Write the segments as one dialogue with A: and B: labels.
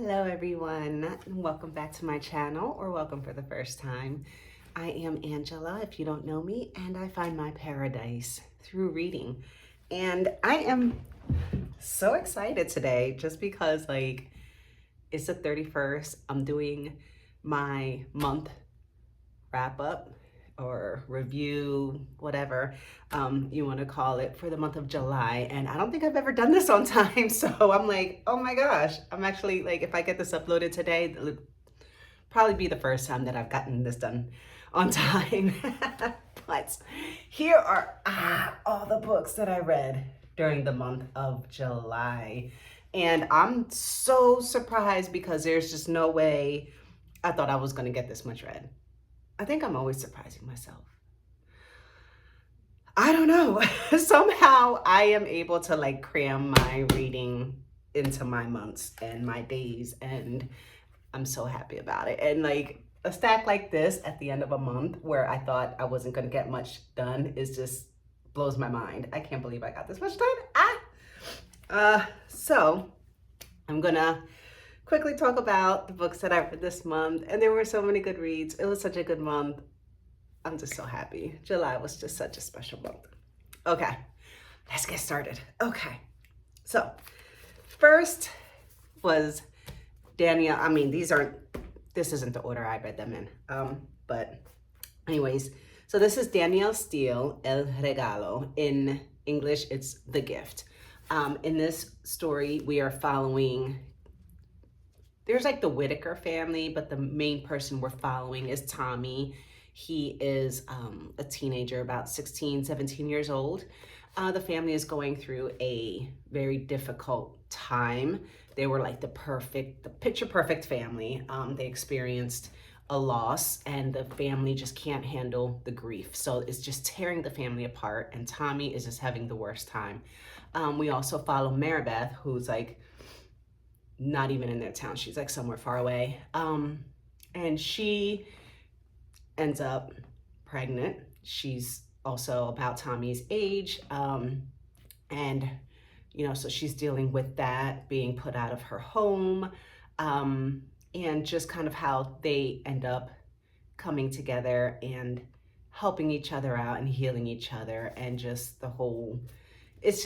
A: Hello everyone, welcome back to my channel, or welcome for the first time. I am Angela, if you don't know me, and I find my paradise through reading. And I am so excited today just because it's the 31st. I'm doing my month wrap up or review, whatever you want to call it, for the month of July. And I don't think I've ever done this on time. So I'm like, oh my gosh, I'm actually like, if I get this uploaded today, it'll probably be the first time that I've gotten this done on time. But here are all the books that I read during the month of July. And I'm so surprised because there's just no way I thought I was going to get this much read. I think I'm always surprising myself. I don't know. Somehow I am able to cram my reading into my months and my days, and I'm so happy about it. And a stack like this at the end of a month where I thought I wasn't going to get much done is just blows my mind. I can't believe I got this much done. So I'm gonna quickly talk about the books that I read this month, and there were so many good reads. It was such a good month. I'm just so happy. July was just such a special month. Okay, let's get started. Okay, so first was Danielle. I mean, this isn't the order I read them in. But anyways, so this is Danielle Steele, El Regalo. In English, it's The Gift. In this story, we are following, there's the Whitaker family, but the main person we're following is Tommy. He is a teenager, about 16, 17 years old. The family is going through a very difficult time. They were the picture perfect family. They experienced a loss, and the family just can't handle the grief. So it's just tearing the family apart, and Tommy is just having the worst time. We also follow Maribeth, who's not even in their town. She's somewhere far away. And she ends up pregnant. She's also about Tommy's age. And, so she's dealing with that, being put out of her home, and just kind of how they end up coming together and helping each other out and healing each other, and just the whole, this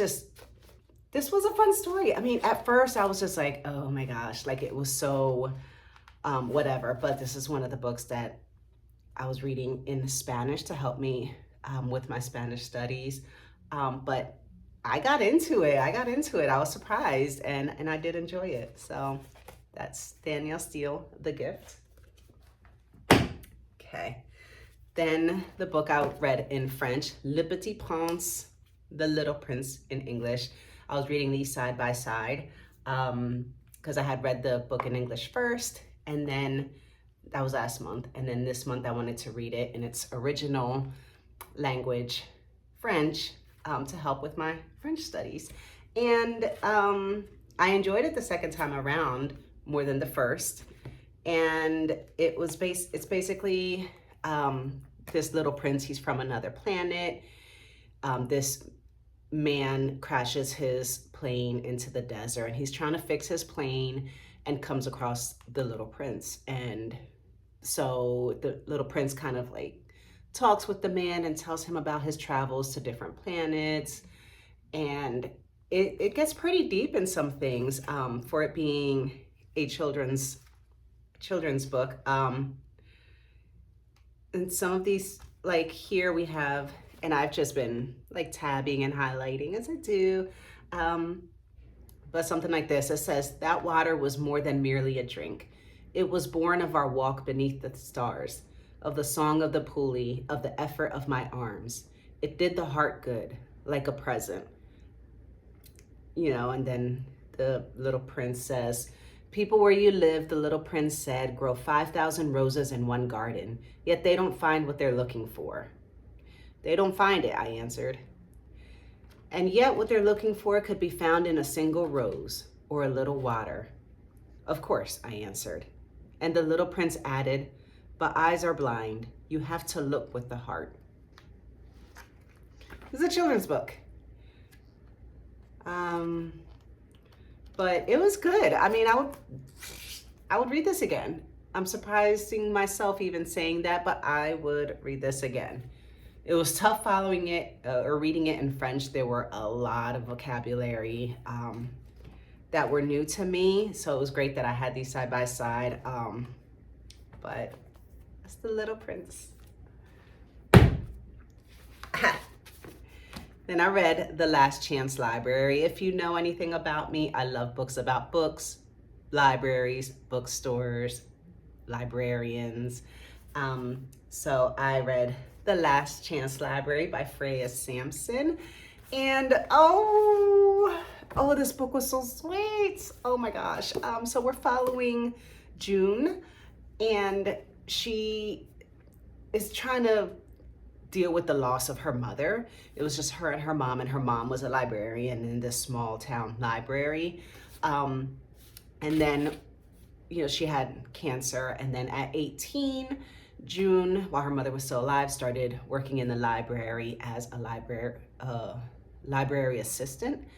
A: was a fun story. I mean, at first I was just like, oh my gosh, it was so whatever. But this is one of the books that I was reading in Spanish to help me with my Spanish studies. But I got into it. I was surprised, and I did enjoy it. So that's Danielle Steele, The Gift. Okay. Then the book I read in French, Le Petit Prince, The Little Prince in English. I was reading these side by side because I had read the book in English first, and then that was last month. And then this month I wanted to read it in its original language, French, to help with my French studies. And I enjoyed it the second time around more than the first. And it's basically this little prince. He's from another planet. This man crashes his plane into the desert, and he's trying to fix his plane and comes across the little prince. And so the little prince kind of talks with the man and tells him about his travels to different planets. And it gets pretty deep in some things for it being a children's book. And some of these, here we have, and I've just been tabbing and highlighting as I do. But something like this, it says, that water was more than merely a drink. It was born of our walk beneath the stars, of the song of the pulley, of the effort of my arms. It did the heart good, like a present. And then the little prince says, people where you live, the little prince said, grow 5,000 roses in one garden, yet they don't find what they're looking for. They don't find it, I answered. And yet what they're looking for could be found in a single rose or a little water. Of course, I answered. And the little prince added, but eyes are blind. You have to look with the heart. This is a children's book. But it was good. I mean, I would read this again. I'm surprising myself even saying that, but I would read this again. It was tough following it or reading it in French. There were a lot of vocabulary that were new to me, so it was great that I had these side by side. But that's The Little Prince. Then I read The Last Chance Library. If you know anything about me, I love books about books, libraries, bookstores, librarians. So I read The Last Chance Library by Freya Sampson. And oh, this book was so sweet. Oh my gosh. So we're following June, and she is trying to deal with the loss of her mother. It was just her and her mom was a librarian in this small town library. And then, you know, she had cancer, and then at 18, June, while her mother was still alive, started working in the library as a library assistant.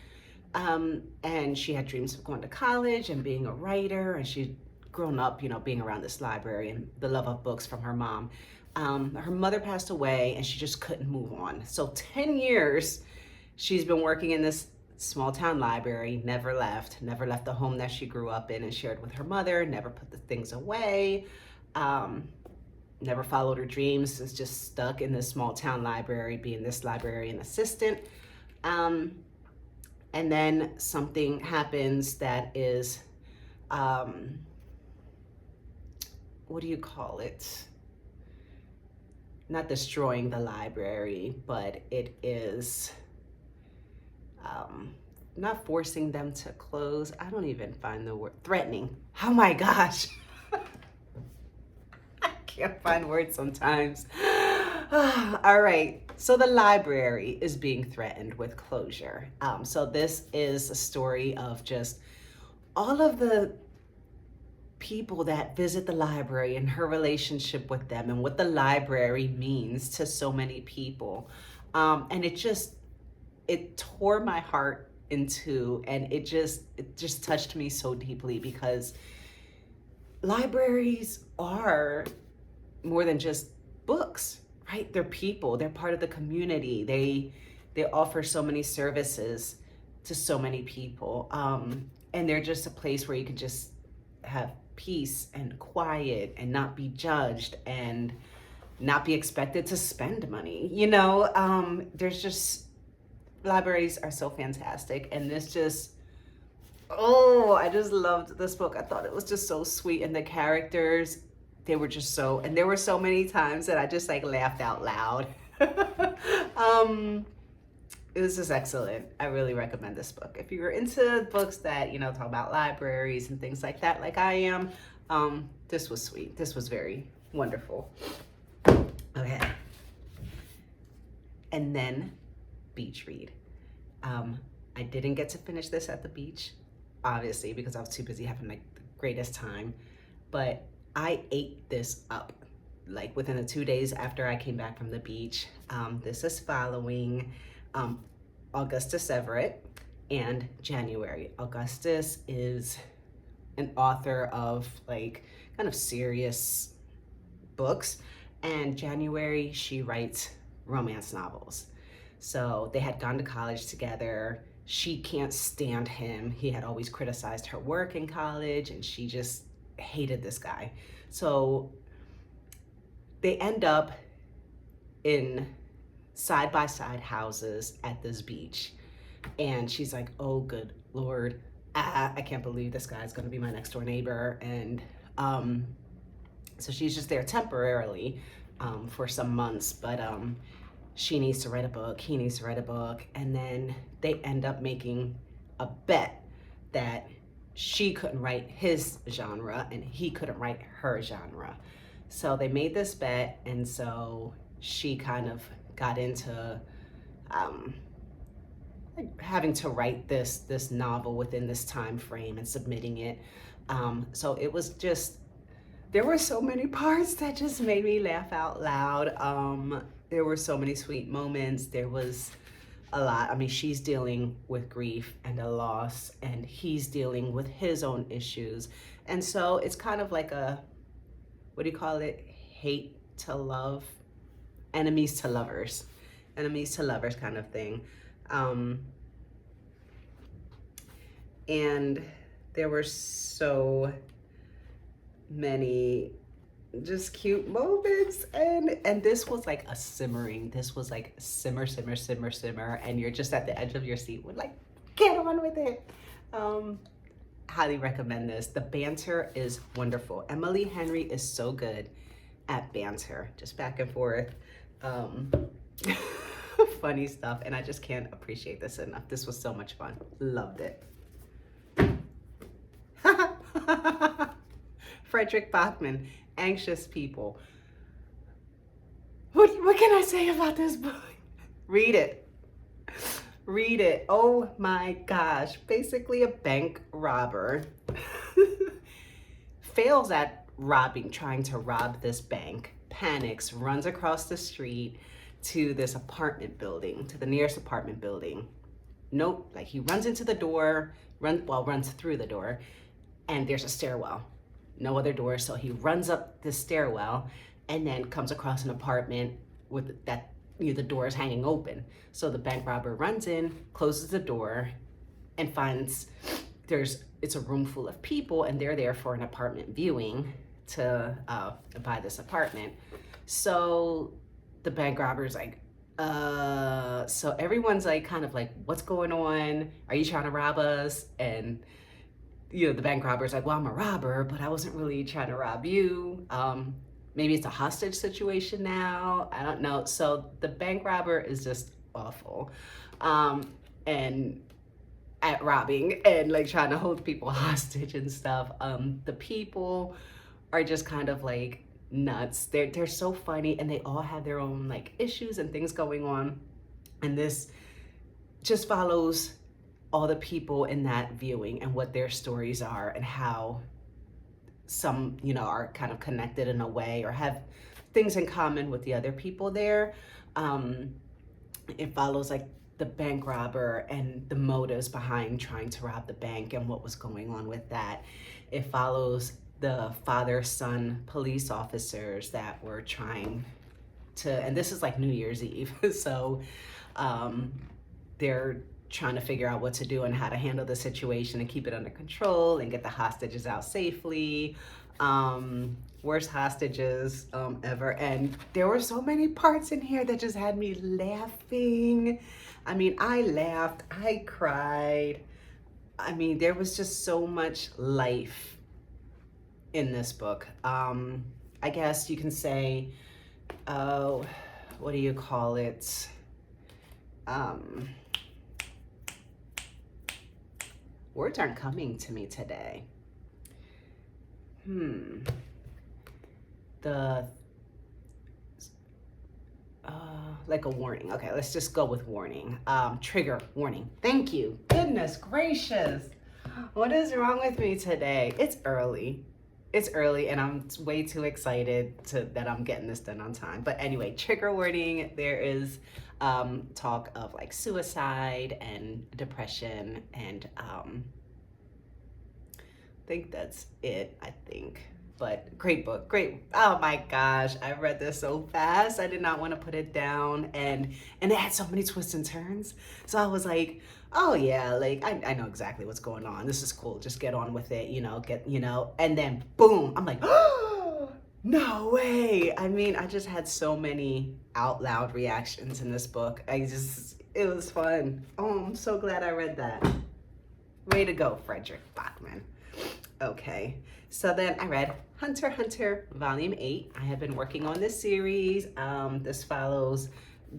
A: And she had dreams of going to college and being a writer, and she'd grown up, you know, being around this library and the love of books from her mom. Her mother passed away, and she just couldn't move on. So 10 years she's been working in this small town library, never left the home that she grew up in and shared with her mother, never put the things away, never followed her dreams, is just stuck in this small town library being this librarian assistant. And then something happens that is, what do you call it? Not destroying the library, but it is not forcing them to close. I don't even find the word. Threatening. Oh my gosh. I can't find words sometimes. All right. So the library is being threatened with closure. So this is a story of just all of the people that visit the library and her relationship with them and what the library means to so many people. And it tore my heart in two, and it just touched me so deeply, because libraries are more than just books, right? They're people, they're part of the community. They offer so many services to so many people. And they're just a place where you can just have peace and quiet and not be judged and not be expected to spend money. You know, there's just, libraries are so fantastic. And this just, I just loved this book. I thought it was just so sweet. And the characters, they were just so, and there were so many times that I just like laughed out loud. It was just excellent. I really recommend this book. If you're into books that, you know, talk about libraries and things like that, like I am, this was sweet. This was very wonderful. Okay. And then beach read. I didn't get to finish this at the beach, obviously, because I was too busy having like the greatest time, but I ate this up like within the 2 days after I came back from the beach. This is following Augustus Everett and January. Augustus is an author of like kind of serious books, and January, she writes romance novels. So they had gone to college together. She can't stand him. He had always criticized her work in college, and she just hated this guy. So they end up in side-by-side houses at this beach, and she's like, oh good Lord, I can't believe this guy's gonna be my next door neighbor. And so she's just there temporarily for some months, but she needs to write a book, he needs to write a book, and then they end up making a bet that she couldn't write his genre and he couldn't write her genre. So they made this bet, and so she kind of got into having to write this novel within this time frame and submitting it. So it was just, there were so many parts that just made me laugh out loud. There were so many sweet moments. There was a lot. I mean, she's dealing with grief and a loss, and he's dealing with his own issues. And so it's kind of like a, what do you call it? Hate to love, enemies to lovers kind of thing. And there were so many just cute moments, and this was like simmer, and you're just at the edge of your seat with like, get on with it. Highly recommend this. The banter is wonderful. Emily Henry is so good at banter, just back and forth. Funny stuff, and I just can't appreciate this enough. This was so much fun. Loved it. Frederick Backman, Anxious People. What can I say about this book? Read it. Read it. Oh my gosh. Basically a bank robber fails at trying to rob this bank, panics, runs across the street to this apartment building, to the nearest apartment building. Nope, like he runs into the door, runs through the door, and there's a stairwell. No other door, so he runs up the stairwell and then comes across an apartment with that, the door is hanging open. So the bank robber runs in, closes the door, and finds it's a room full of people, and they're there for an apartment viewing to buy this apartment. So the bank robber's like, so everyone's like, kind of like, what's going on? Are you trying to rob us? And the bank robber's like, well, I'm a robber, but I wasn't really trying to rob you. Maybe it's a hostage situation now. I don't know. So the bank robber is just awful. And at robbing and like trying to hold people hostage and stuff. The people are just kind of like nuts. They're so funny, and they all have their own like issues and things going on. And this just follows all the people in that viewing and what their stories are, and how some, are kind of connected in a way or have things in common with the other people there. It follows like the bank robber and the motives behind trying to rob the bank and what was going on with that. It follows the father-son police officers that were trying to, and this is like New Year's Eve, so they're trying to figure out what to do and how to handle the situation and keep it under control and get the hostages out safely. Worst hostages ever. And there were so many parts in here that just had me laughing. I mean, I laughed, I cried. I mean, there was just so much life in this book. I guess you can say, what do you call it? Words aren't coming to me today. Like a warning. Okay, let's just go with warning. Trigger warning. Thank you. Goodness gracious. What is wrong with me today? It's early. It's early, and I'm way too excited that I'm getting this done on time. But anyway, trigger warning. There is talk of like suicide and depression, and I think that's it, I think. But great book, great. Oh my gosh, I read this so fast. I did not want to put it down, and it had so many twists and turns. So I was like, oh yeah, like I know exactly what's going on. This is cool. Just get on with it, and then boom, I'm like, oh, no way. I mean, I just had so many out loud reactions in this book. It was fun. Oh, I'm so glad I read that. Way to go, Frederick Backman. Okay, so then I read Hunter x Hunter Volume 8. I have been working on this series. This follows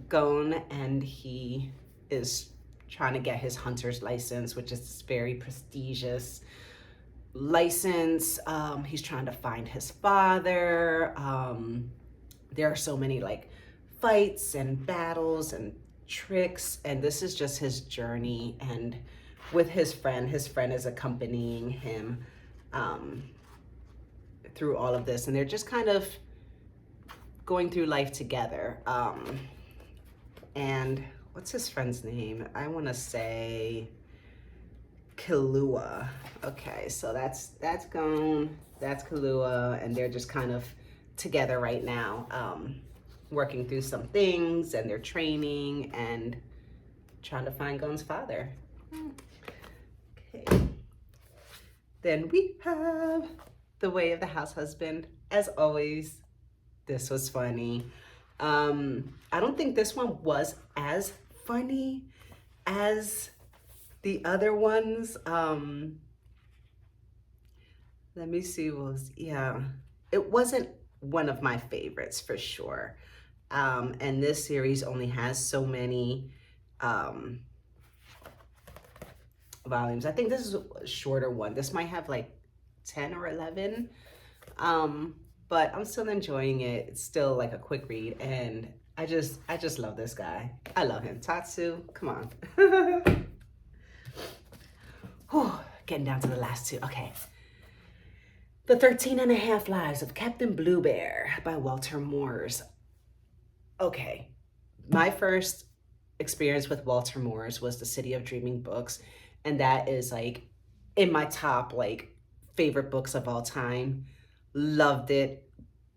A: Gon, and he is trying to get his hunter's license, which is this very prestigious license. He's trying to find his father. There are so many like fights and battles and tricks, and this is just his journey, and with his friend is accompanying him through all of this, and they're just kind of going through life together. And what's his friend's name? I want to say Kahlua. Okay, so that's gone. That's Kahlua, and they're just kind of together right now, working through some things, and they're training and trying to find Gon's father. Okay. Then we have The Way of the House Husband. As always, this was funny. I don't think this one was as funny as the other ones. Let me see, it wasn't one of my favorites for sure. And this series only has so many volumes. I think this is a shorter one. This might have like 10 or 11. But I'm still enjoying it. It's still like a quick read, and I just love this guy. I love him. Tatsu, come on. Whew, getting down to the last two. Okay. The 13 and a Half Lives of Captain Bluebear by Walter Moers. Okay. My first experience with Walter Moers was the City of Dreaming books, and that is like in my top like favorite books of all time. Loved it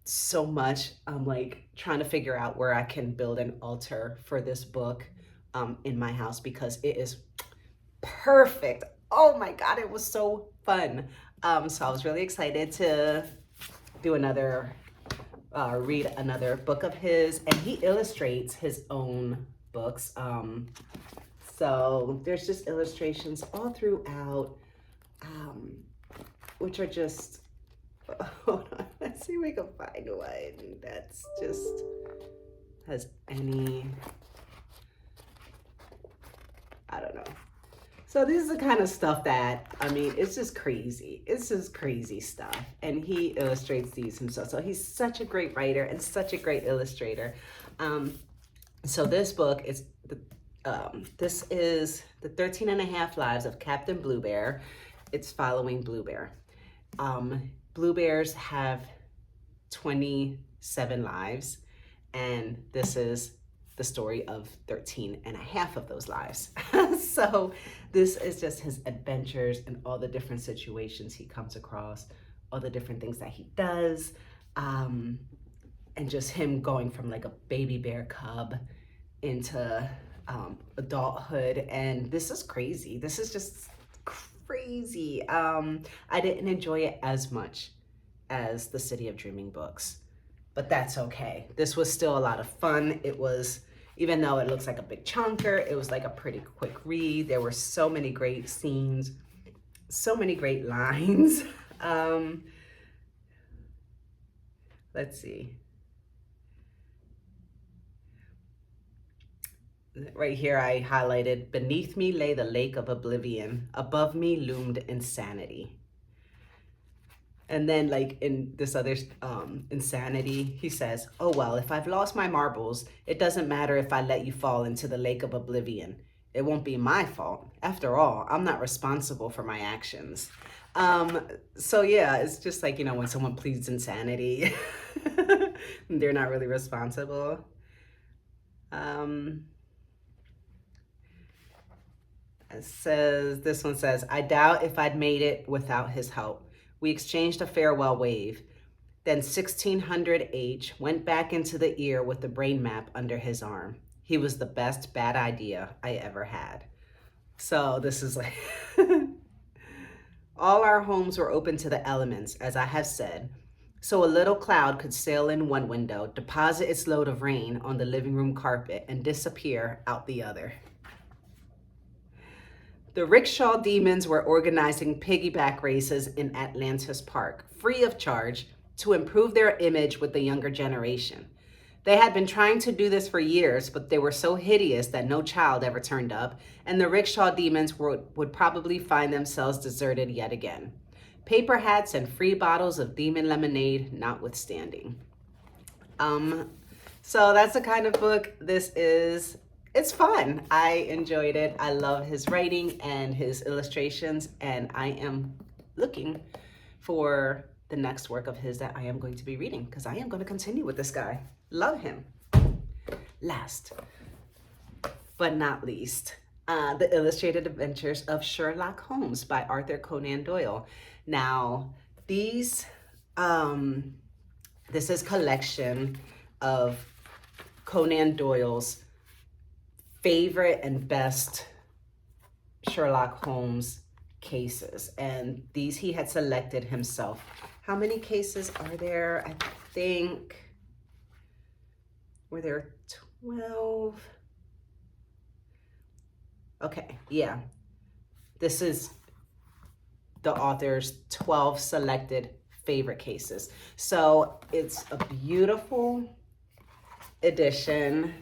A: so much. I'm like trying to figure out where I can build an altar for this book in my house because it is perfect. Oh my God, it was so fun. So I was really excited to do another, read another book of his, and he illustrates his own books. So there's just illustrations all throughout, which are just, hold on, let's see if we can find one that's just has any, I don't know. So this is the kind of stuff that, I mean, it's just crazy. It's just crazy stuff. And he illustrates these himself. So he's such a great writer and such a great illustrator. So this book is, this is the 13 and a Half Lives of Captain Bluebear. It's following Bluebear. Bluebears have 27 lives, and this is the story of 13 and a half of those lives. So this is just his adventures and all the different situations he comes across, all the different things that he does, and just him going from like a baby bear cub into adulthood. And this is crazy. This is just crazy. I didn't enjoy it as much as the City of Dreaming books, but that's okay. This was still a lot of fun. It was, even though it looks like a big chunker, it was like a pretty quick read. There were so many great scenes, so many great lines. Let's see. Right here I highlighted, beneath me lay the lake of oblivion, above me loomed insanity. And then like in this other insanity, he says, oh well, if I've lost my marbles, it doesn't matter if I let you fall into the lake of oblivion. It won't be my fault. After all, I'm not responsible for my actions. So yeah, it's just like, you know, when someone pleads insanity, they're not really responsible. It says, this one says, I doubt if I'd made it without his help. We exchanged a farewell wave. Then 1600H went back into the ear with the brain map under his arm. He was the best bad idea I ever had. So this is like, all our homes were open to the elements, as I have said. So a little cloud could sail in one window, deposit its load of rain on the living room carpet, and disappear out the other. The rickshaw demons were organizing piggyback races in Atlantis Park, free of charge, to improve their image with the younger generation. They had been trying to do this for years, but they were so hideous that no child ever turned up, and the rickshaw demons would probably find themselves deserted yet again. Paper hats and free bottles of demon lemonade notwithstanding. So that's the kind of book this is. It's fun. I enjoyed it. I love his writing and his illustrations, and I am looking for the next work of his that I am going to be reading because I am going to continue with this guy. Love him. Last, but not least, The Illustrated Adventures of Sherlock Holmes by Arthur Conan Doyle. Now, these, this is collection of Conan Doyle's favorite and best Sherlock Holmes cases. And these he had selected himself. How many cases are there? I think, were there 12? Okay, yeah. This is the author's 12 selected favorite cases. So it's a beautiful edition,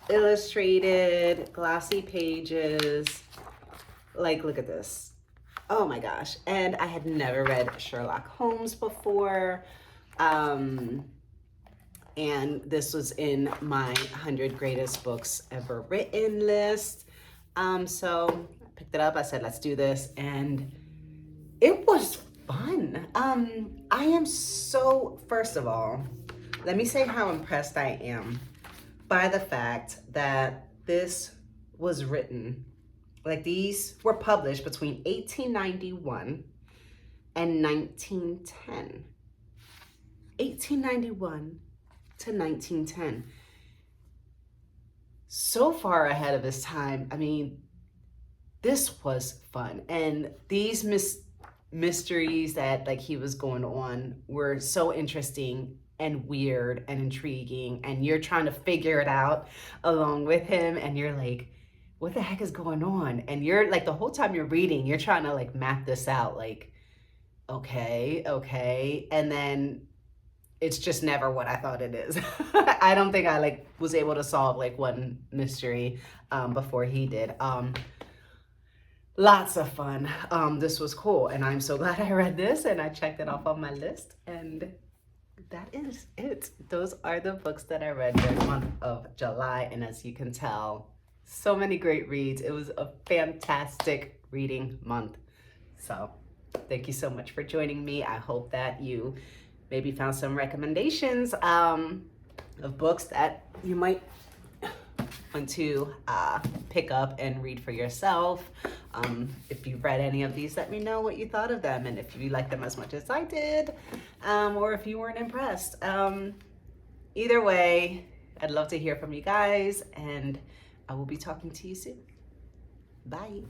A: illustrated, glossy pages. Like, look at this. Oh my gosh. And I had never read Sherlock Holmes before. And this was in my 100 greatest books ever written list. So I picked it up. I said, let's do this. And it was fun. I am so, first of all, let me say how impressed I am by the fact that this was written, like these were published between 1891 and 1910. 1891 to 1910. So far ahead of his time. I mean, this was fun. And these mysteries that like he was going on were so interesting and weird and intriguing, and you're trying to figure it out along with him, and you're like, what the heck is going on? And you're like, the whole time you're reading, you're trying to like map this out, like, okay, and then it's just never what I thought it is. I don't think I like was able to solve like one mystery before he did. Lots of fun. This was cool, and I'm so glad I read this and I checked it off on my list, and that is it. Those are the books that I read during the month of July, and as you can tell, so many great reads. It was a fantastic reading month. So thank you so much for joining me. I hope that you maybe found some recommendations of books that you might want to pick up and read for yourself. If you've read any of these, let me know what you thought of them, and if you liked them as much as I did, or if you weren't impressed. Either way, I'd love to hear from you guys, and I will be talking to you soon. Bye.